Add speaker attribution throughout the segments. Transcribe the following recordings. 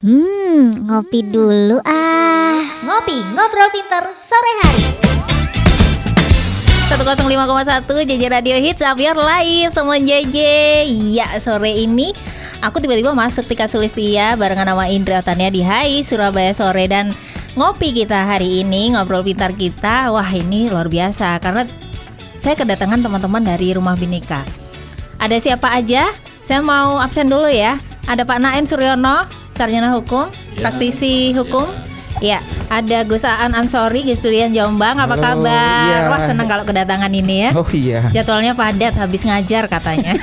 Speaker 1: Ngopi dulu ah.
Speaker 2: Ngopi, ngobrol pinter sore hari. 105,1 JJ Radio Hits Up Your Life, teman JJ. Ya, sore ini aku tiba-tiba masuk Tika Sulistia barengan sama Indra Tania di Hai Surabaya Sore. Dan ngopi kita hari ini, ngobrol pintar kita, wah ini luar biasa. Karena saya kedatangan teman-teman dari Rumah Bhinneka. Ada siapa aja? Saya mau absen dulu ya. Ada Pak Naim Suryono, sarjana hukum, praktisi hukum. Ya, ada Gus Aan Ansori, Gus Durian Jombang. Apa kabar?
Speaker 3: Iya.
Speaker 2: Wah, senang kalau kedatangan ini ya.
Speaker 3: Oh iya.
Speaker 2: Jadwalnya padat, habis ngajar katanya.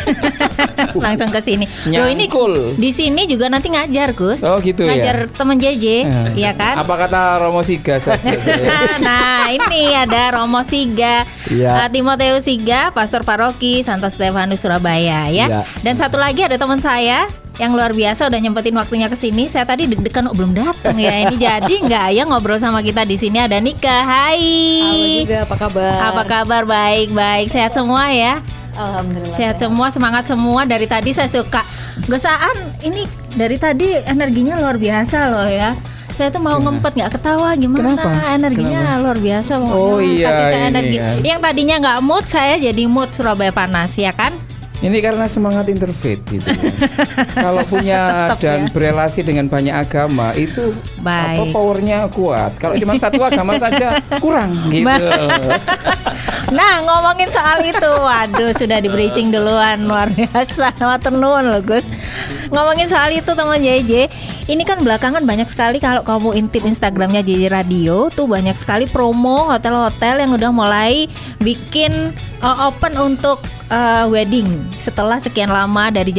Speaker 2: Langsung ke sini. Loh, ini
Speaker 3: Nyangkul.
Speaker 2: di sini juga nanti ngajar, Gus.
Speaker 3: Oh gitu
Speaker 2: Ngajar
Speaker 3: ya.
Speaker 2: temen JJ, iya kan?
Speaker 3: Apa kata Romo Siga saja?
Speaker 2: Nah, ini ada Romo Siga,
Speaker 3: Iya.
Speaker 2: Timoteus Siga, Pastor Paroki Santo Stefanus Surabaya ya.
Speaker 3: Iya.
Speaker 2: Dan satu lagi ada teman saya yang luar biasa udah nyempetin waktunya ke sini. Saya tadi deg-degan belum datang ya. Ini jadi nggak ya ngobrol sama kita di sini. Ada Nika. Hai.
Speaker 4: Halo juga, apa kabar?
Speaker 2: Apa kabar? Baik. Sehat semua ya.
Speaker 4: Alhamdulillah.
Speaker 2: Sehat semua, semangat semua. Dari tadi saya suka Gosaan ini dari tadi energinya luar biasa loh ya. Saya tuh mau ngempet nggak ketawa gimana?
Speaker 3: Kenapa?
Speaker 2: Energinya luar biasa.
Speaker 3: Oh iya,
Speaker 2: kasih saya
Speaker 3: ini
Speaker 2: energi.
Speaker 3: kan.
Speaker 2: Yang tadinya nggak mood, saya jadi mood Surabaya panas ya kan?
Speaker 3: Ini karena semangat interfaith gitu. Kalau punya
Speaker 2: Tetap
Speaker 3: dan
Speaker 2: ya.
Speaker 3: berelasi dengan banyak agama itu
Speaker 2: Baik.
Speaker 3: powernya kuat. Kalau cuma satu agama saja kurang gitu.
Speaker 2: Nah, ngomongin soal itu, waduh sudah di bridging duluan, luar biasa. Matur nuwun loh Gus. Ngomongin soal itu teman JJ, ini kan belakangan banyak sekali kalau kamu intip Instagramnya JJ Radio tuh banyak sekali promo hotel-hotel yang udah mulai bikin open untuk wedding setelah sekian lama dari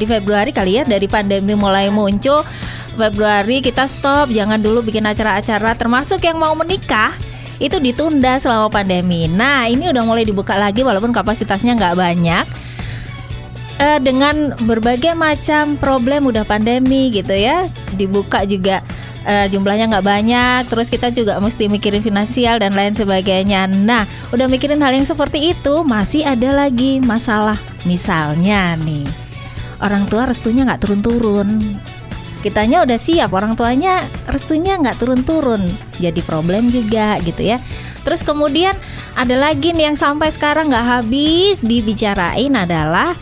Speaker 2: Februari kali ya, dari pandemi mulai muncul. Februari kita stop, jangan dulu bikin acara-acara, termasuk yang mau menikah itu ditunda selama pandemi. Nah, ini udah mulai dibuka lagi walaupun kapasitasnya nggak banyak. Dengan berbagai macam problem udah pandemi gitu ya, dibuka juga jumlahnya nggak banyak. Terus kita juga mesti mikirin finansial dan lain sebagainya. Nah, udah mikirin hal yang seperti itu, masih ada lagi masalah. Misalnya nih, orang tua restunya nggak turun-turun. Kitanya udah siap, orang tuanya restunya nggak turun-turun, jadi problem juga gitu ya. Terus kemudian ada lagi nih yang sampai sekarang nggak habis dibicarain adalah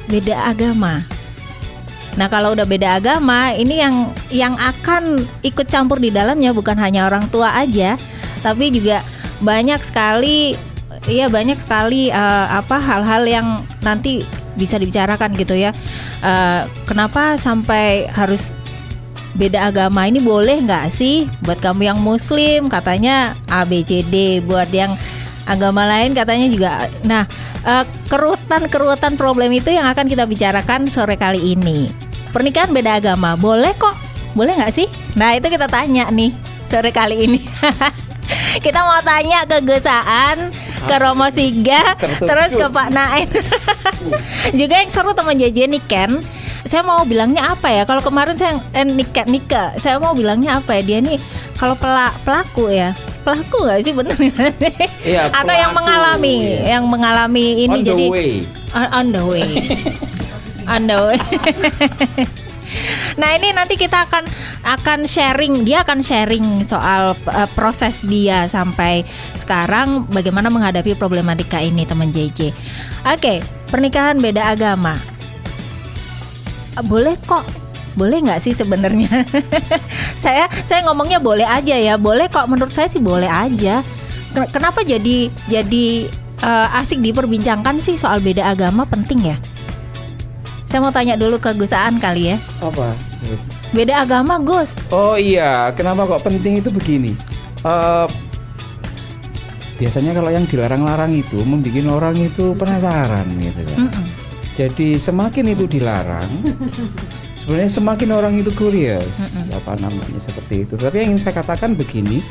Speaker 2: beda agama. Nah, kalau udah beda agama, ini yang akan ikut campur di dalamnya bukan hanya orang tua aja, tapi juga banyak sekali hal-hal yang nanti bisa dibicarakan gitu ya. Kenapa sampai harus beda agama? Ini boleh nggak sih buat kamu yang muslim katanya ABCD, buat yang agama lain katanya juga. Nah, kerutan problem itu yang akan kita bicarakan sore kali ini. Pernikahan beda agama boleh kok, boleh nggak sih? Nah, itu kita tanya nih sore kali ini. Kita mau tanya ke Gosaan, ke Romo Siga, terus ke Pak Naim. Juga yang seru teman JJ nih Ken. Saya mau bilangnya apa ya? Kalau kemarin saya Nika, saya mau bilangnya apa ya? Dia nih kalau pelaku ya. Pelaku nggak sih benar?
Speaker 3: Iya,
Speaker 2: atau yang mengalami,
Speaker 3: iya.
Speaker 2: yang mengalami ini
Speaker 3: On the
Speaker 2: jadi
Speaker 3: way.
Speaker 2: on the way. On the way. Nah, ini nanti kita akan sharing, dia akan sharing soal proses dia sampai sekarang bagaimana menghadapi problematika ini teman JJ. Oke, pernikahan beda agama. Boleh kok. Boleh nggak sih sebenarnya? saya ngomongnya boleh aja ya. Boleh kok, menurut saya sih boleh aja. Kenapa jadi asik diperbincangkan sih soal beda agama, penting ya? Saya mau tanya dulu ke Gusaan kali ya.
Speaker 3: Apa?
Speaker 2: Beda agama, Gus.
Speaker 3: Oh iya, kenapa kok penting itu begini? Biasanya kalau yang dilarang-larang itu membuat orang itu penasaran gitu kan. Jadi semakin itu dilarang, sebenarnya semakin orang itu curious, apa namanya seperti itu. Tapi yang ingin saya katakan begini,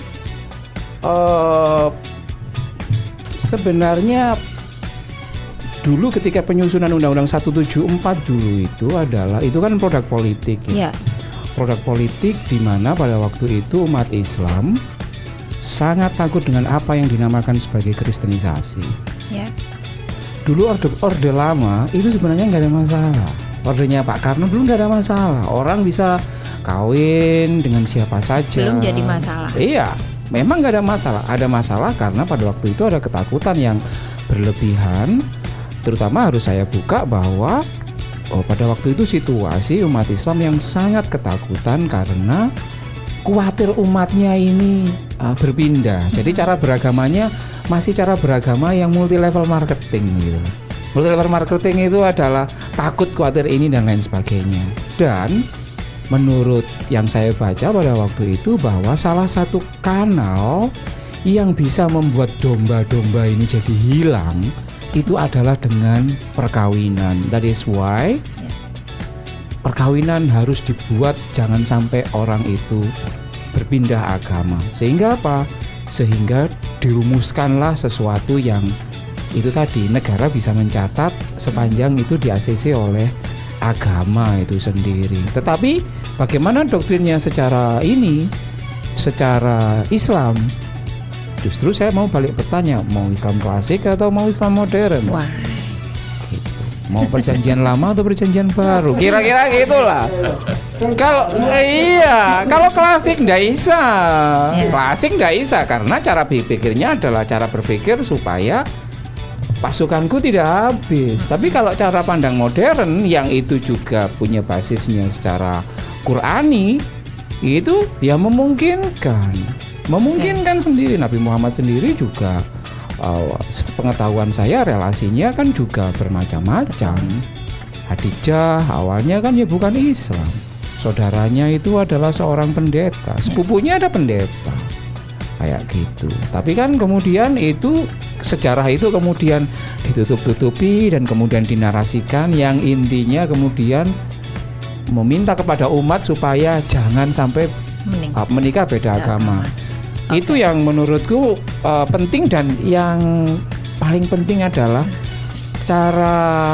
Speaker 3: sebenarnya dulu ketika penyusunan Undang-Undang 174 dulu itu kan produk politik ya. Produk politik di mana pada waktu itu umat Islam sangat takut dengan apa yang dinamakan sebagai kristenisasi.
Speaker 2: Ya.
Speaker 3: Dulu orde lama itu sebenarnya nggak ada masalah. Ordenya Pak Karno dulu nggak ada masalah, orang bisa kawin dengan siapa saja.
Speaker 2: Belum jadi masalah.
Speaker 3: Iya, memang nggak ada masalah. Ada masalah karena pada waktu itu ada ketakutan yang berlebihan. Terutama harus saya buka bahwa pada waktu itu situasi umat Islam yang sangat ketakutan karena khawatir umatnya ini berpindah. Jadi cara beragamanya masih cara beragama yang multi level marketing gitu. Multi level marketing itu adalah takut khawatir ini dan lain sebagainya. Dan menurut yang saya baca pada waktu itu bahwa salah satu kanal yang bisa membuat domba-domba ini jadi hilang itu adalah dengan perkawinan. That is why perkawinan harus dibuat jangan sampai orang itu berpindah agama. Sehingga apa? Sehingga dirumuskanlah sesuatu yang itu tadi, negara bisa mencatat sepanjang itu di-ACC oleh agama itu sendiri. Tetapi bagaimana doktrinnya secara Islam? Justru saya mau balik bertanya, mau Islam klasik atau mau Islam modern?
Speaker 2: Wah.
Speaker 3: Gitu. Mau perjanjian lama atau perjanjian baru? Kira-kira gitulah. Kalau klasik ndak bisa. Klasik ndak bisa karena cara berpikirnya adalah cara berpikir supaya pasukanku tidak habis. Tapi kalau cara pandang modern yang itu juga punya basisnya secara Qurani, itu ya memungkinkan sendiri. Nabi Muhammad sendiri juga pengetahuan saya relasinya kan juga bermacam-macam. Hadijah awalnya kan ya bukan Islam, saudaranya itu adalah seorang pendeta, sepupunya ada pendeta kayak gitu. Tapi kan kemudian itu sejarah itu kemudian ditutup-tutupi dan kemudian dinarasikan yang intinya kemudian meminta kepada umat supaya jangan sampai menikah beda agama. Itu yang menurutku penting, dan yang paling penting adalah cara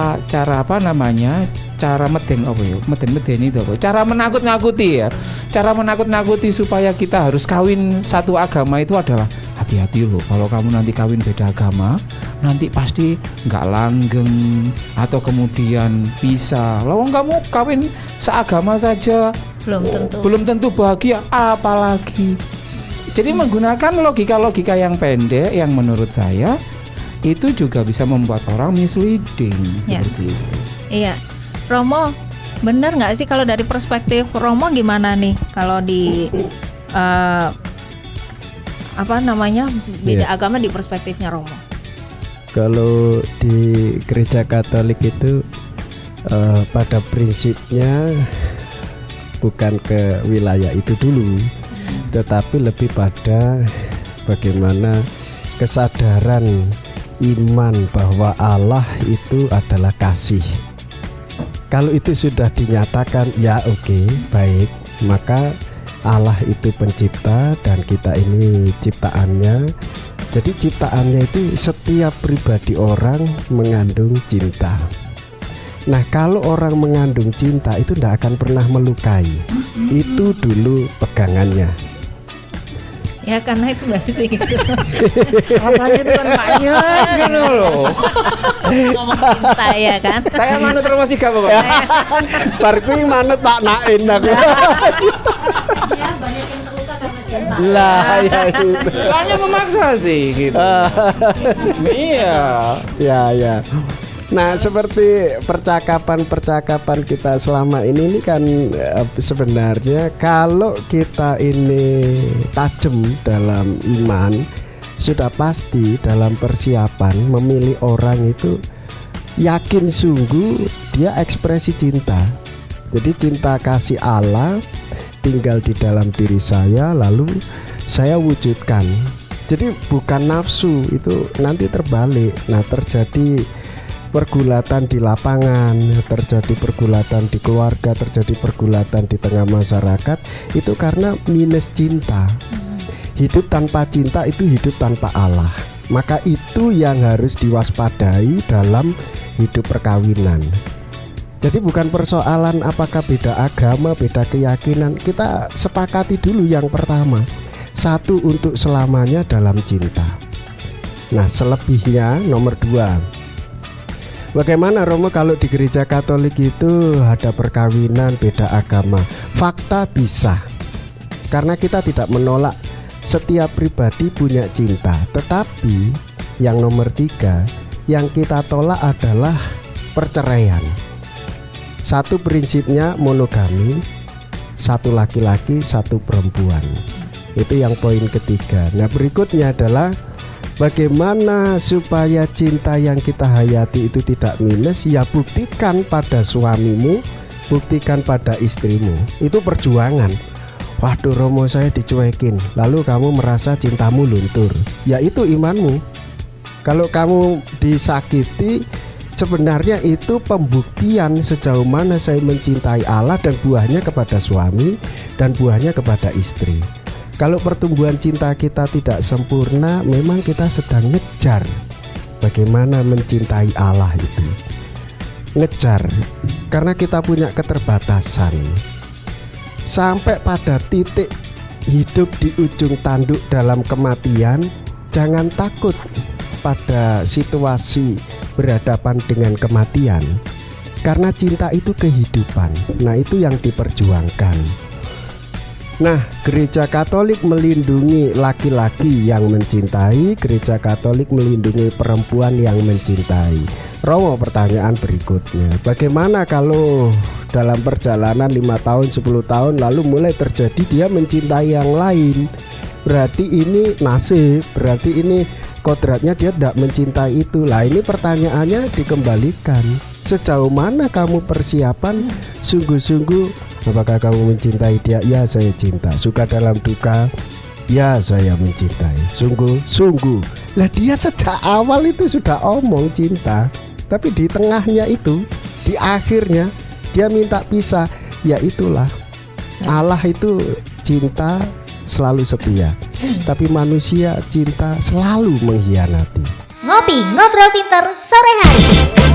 Speaker 3: menakut-nakuti supaya kita harus kawin satu agama itu adalah hati-hati loh, kalau kamu nanti kawin beda agama nanti pasti nggak langgeng atau kemudian bisa. Lawang kamu kawin seagama saja belum tentu bahagia, apalagi. Jadi menggunakan logika-logika yang pendek yang menurut saya itu juga bisa membuat orang misleading seperti itu. Iya,
Speaker 2: Romo, benar nggak sih kalau dari perspektif Romo gimana nih kalau di beda agama di perspektifnya Romo?
Speaker 5: Kalau di gereja Katolik itu pada prinsipnya bukan ke wilayah itu dulu, tetapi lebih pada bagaimana kesadaran iman bahwa Allah itu adalah kasih. Kalau itu sudah dinyatakan, ya oke, baik, maka Allah itu pencipta dan kita ini ciptaannya. Jadi ciptaannya itu setiap pribadi orang mengandung cinta. Nah, kalau orang mengandung cinta itu tidak akan pernah melukai. Itu dulu pegangannya.
Speaker 2: Ya karena itu bahasa gitu.
Speaker 3: Rasanya itu kan maknyes gitu loh.
Speaker 2: Ngomong cinta ya kan.
Speaker 3: Saya manut Romo 3 pokoknya.
Speaker 5: Barku manut Pak Nain aku.
Speaker 4: Ya banyak yang terluka karena cinta.
Speaker 5: Lah ya itu.
Speaker 3: Soalnya memaksa sih gitu. Iya.
Speaker 5: Ya. Nah, seperti percakapan kita selama ini kan sebenarnya kalau kita ini tajam dalam iman, sudah pasti dalam persiapan memilih orang itu yakin sungguh dia ekspresi cinta. Jadi cinta kasih Allah tinggal di dalam diri saya, lalu saya wujudkan. Jadi bukan nafsu, itu nanti terbalik. Nah, terjadi pergulatan di lapangan, terjadi pergulatan di keluarga, terjadi pergulatan di tengah masyarakat, itu karena minus cinta. Hidup tanpa cinta itu hidup tanpa Allah. Maka itu yang harus diwaspadai dalam hidup perkawinan. Jadi bukan persoalan apakah beda agama, beda keyakinan. Kita sepakati dulu yang pertama, satu untuk selamanya dalam cinta. Nah, selebihnya nomor 2, Bagaimana Romo kalau di gereja Katolik itu ada perkawinan beda agama? Fakta bisa. Karena kita tidak menolak setiap pribadi punya cinta. Tetapi yang nomor 3, yang kita tolak adalah perceraian. Satu prinsipnya monogami, satu laki-laki, satu perempuan. Itu yang poin ketiga. Nah berikutnya adalah bagaimana supaya cinta yang kita hayati itu tidak minus. Ya buktikan pada suamimu, buktikan pada istrimu. Itu perjuangan. Waduh Romo, saya dicuekin, lalu kamu merasa cintamu luntur. Ya itu imanmu. Kalau kamu disakiti, sebenarnya itu pembuktian sejauh mana saya mencintai Allah, dan buahnya kepada suami dan buahnya kepada istri. Kalau pertumbuhan cinta kita tidak sempurna, memang kita sedang ngejar bagaimana mencintai Allah itu. Ngejar, karena kita punya keterbatasan. Sampai pada titik hidup di ujung tanduk dalam kematian, jangan takut pada situasi berhadapan dengan kematian. Karena cinta itu kehidupan. Nah itu yang diperjuangkan. Nah, gereja Katolik melindungi laki-laki yang mencintai, gereja Katolik melindungi perempuan yang mencintai. Romo, pertanyaan berikutnya, bagaimana kalau dalam perjalanan 5 tahun, 10 tahun lalu mulai terjadi dia mencintai yang lain? Berarti ini nasib, berarti ini kodratnya dia tidak mencintai itu. Lah ini pertanyaannya dikembalikan, sejauh mana kamu persiapan sungguh-sungguh? Apakah kamu mencintai dia? Ya saya cinta. Suka dalam duka? Ya saya mencintai. Sungguh. Lah dia sejak awal itu sudah omong cinta. Tapi di tengahnya itu, di akhirnya dia minta pisah. Ya itulah, Allah itu cinta selalu setia, tapi manusia cinta selalu mengkhianati.
Speaker 1: Ngopi Ngobrol Pinter sore hari.